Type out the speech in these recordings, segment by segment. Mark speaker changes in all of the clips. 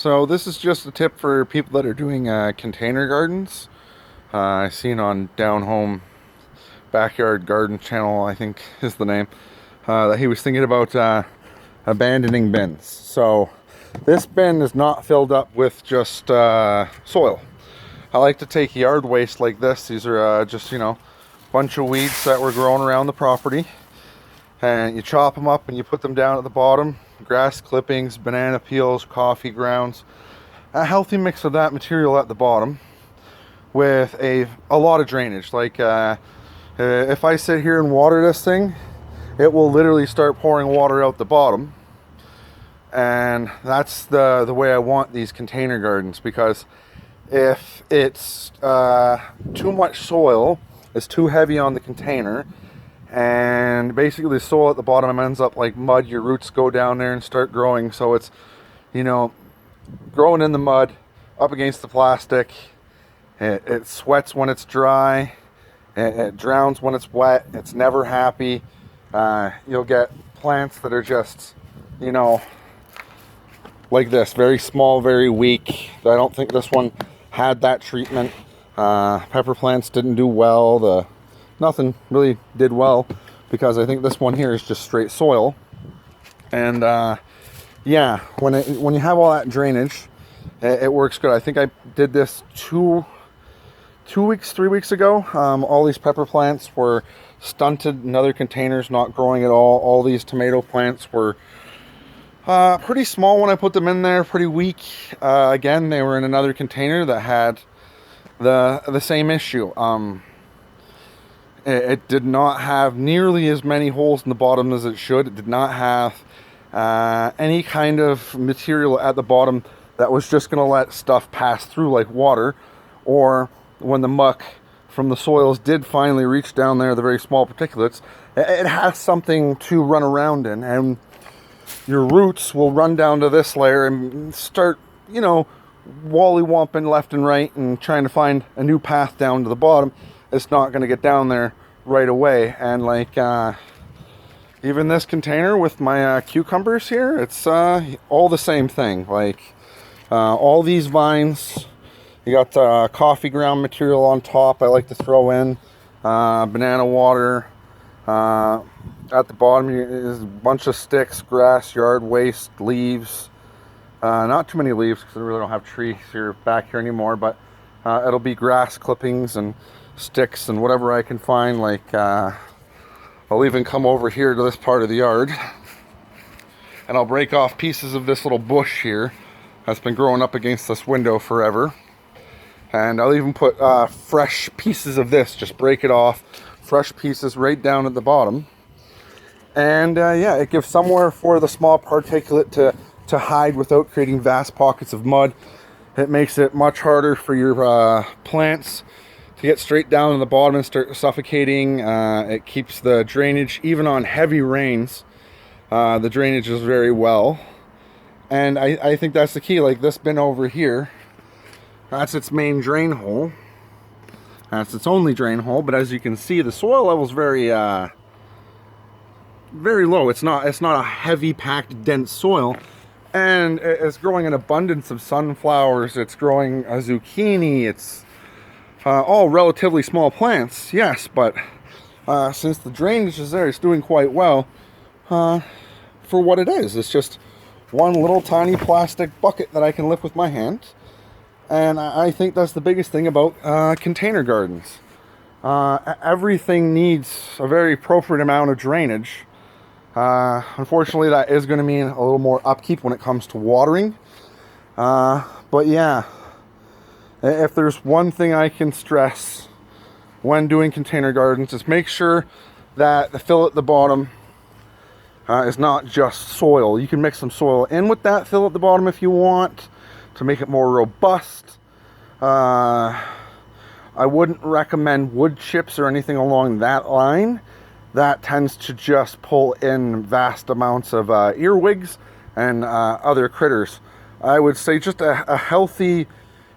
Speaker 1: So this is just a tip for people that are doing container gardens. I've seen on Down Home Backyard Garden Channel, I think is the name, that he was thinking about abandoning bins. So this bin is not filled up with just soil. I like to take yard waste like this. These are just, a bunch of weeds that were growing around the property. And you chop them up and you put them down at the bottom. Grass clippings, banana peels, coffee grounds. A healthy mix of that material at the bottom with a lot of drainage. Like if I sit here and water this thing, it will literally start pouring water out the bottom. And that's the way I want these container gardens, because if it's too much soil, it's too heavy on the container, and basically the soil at the bottom ends up like mud. Your roots go down there and start growing, so it's growing in the mud up against the plastic. It sweats when it's dry, it drowns when it's wet. It's never happy. You'll get plants that are just like this, very small, very weak. I don't think this one had that treatment. Pepper plants didn't do well. Nothing really did well, because I think this one here is just straight soil. And yeah, when you have all that drainage, it works good. I think I did this 3 weeks ago. All these pepper plants were stunted in other containers, not growing at all. All these tomato plants were pretty small when I put them in there, pretty weak. Again, they were in another container that had the same issue. It did not have nearly as many holes in the bottom as it should. It did not have any kind of material at the bottom that was just going to let stuff pass through like water, or when the muck from the soils did finally reach down there, the very small particulates, it has something to run around in, and your roots will run down to this layer and start, wally-womping left and right and trying to find a new path down to the bottom. It's not going to get down there right away. And like even this container with my cucumbers here, it's all the same thing. Like all these vines, you got coffee ground material on top. I like to throw in banana water. At the bottom is a bunch of sticks, grass, yard waste, leaves. Not too many leaves, because I really don't have trees here back here anymore, but it'll be grass clippings and sticks and whatever I can find. Like I'll even come over here to this part of the yard and I'll break off pieces of this little bush here that's been growing up against this window forever, and I'll even put fresh pieces of this, just break it off, fresh pieces right down at the bottom. And yeah, it gives somewhere for the small particulate to hide without creating vast pockets of mud. It makes it much harder for your plants to get straight down to the bottom and start suffocating. It keeps the drainage, even on heavy rains, the drainage is very well. And I think that's the key. Like this bin over here, that's its main drain hole. That's its only drain hole, but as you can see, the soil level is very low. It's not a heavy packed dense soil, and it's growing an abundance of sunflowers. It's growing a zucchini. It's all relatively small plants, yes, but since the drainage is there, it's doing quite well for what it is. It's just one little tiny plastic bucket that I can lift with my hand. And I think that's the biggest thing about container gardens. Everything needs a very appropriate amount of drainage. Unfortunately, that is going to mean a little more upkeep when it comes to watering. But yeah, if there's one thing I can stress when doing container gardens, is make sure that the fill at the bottom is not just soil. You can mix some soil in with that fill at the bottom if you want, to make it more robust. I wouldn't recommend wood chips or anything along that line. That tends to just pull in vast amounts of earwigs and other critters. I would say just a healthy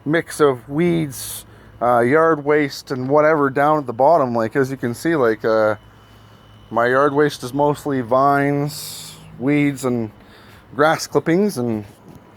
Speaker 1: mix of weeds, yard waste, and whatever down at the bottom. Like as you can see, like my yard waste is mostly vines, weeds, and grass clippings, and